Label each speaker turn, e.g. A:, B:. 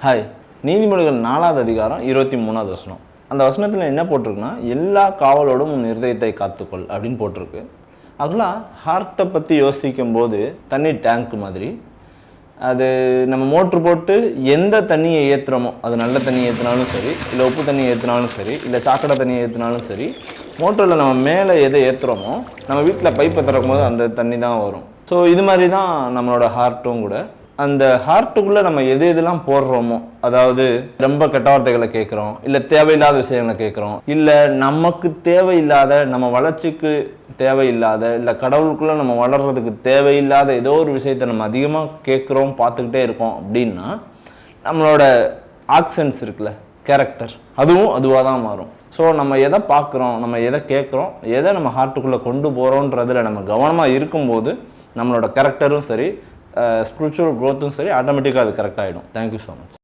A: Hi, நீதிமொழிகள் 4வது அதிகாரம் 23வது வசனம். அந்த வசனத்தில் என்ன போட்டிருக்குன்னா, எல்லா காவலோடும் உன் இருதயத்தை காத்துக்கொள் அப்படின்னு போட்டிருக்கு. அதெல்லாம் ஹார்ட்டை பற்றி யோசிக்கும் போது தண்ணி டேங்க் மாதிரி, அது நம்ம மோட்ரு போட்டு எந்த தண்ணியை ஏற்றுறோமோ, அது நல்ல தண்ணி ஏற்றினாலும் சரி, இல்லை உப்பு தண்ணி ஏற்றினாலும் சரி, இல்லை சாக்கடை தண்ணி ஏற்றினாலும் சரி, மோட்டரில் நம்ம மேலே எதை ஏற்றுறோமோ நம்ம வீட்டில் பைப்பை திறக்கும் போது அந்த தண்ணி தான் வரும். ஸோ இது மாதிரி தான் நம்மளோட ஹார்ட்டும் கூட. அந்த ஹார்ட்டுக்குள்ளே நம்ம எது எதெல்லாம் போடுறோமோ, அதாவது ரொம்ப கெட்ட வார்த்தைகளை கேட்குறோம், இல்லை தேவையில்லாத விஷயங்களை கேட்குறோம், இல்லை நமக்கு தேவையில்லாத, நம்ம வளர்ச்சிக்கு தேவையில்லாத, இல்லை கடவுளுக்குள்ளே நம்ம வளர்கிறதுக்கு தேவையில்லாத ஏதோ ஒரு விஷயத்தை நம்ம அதிகமாக கேட்குறோம், பார்த்துக்கிட்டே இருக்கோம் அப்படின்னா நம்மளோட ஆக்சன்ஸ் இருக்குல்ல, கேரக்டர், அதுவும் அதுவாக தான் மாறும். ஸோ நம்ம எதை பார்க்குறோம், நம்ம எதை கேட்குறோம், எதை நம்ம ஹார்ட்டுக்குள்ளே கொண்டு போகிறோன்றதில் நம்ம கவனமாக இருக்கும்போது நம்மளோட கேரக்டரும் சரி, ஸ்பிரிச்சுவல் க்ரோத்தும் சரி, ஆட்டோமேட்டிக்காக அது கரெக்டாகிடும். Thank you so much.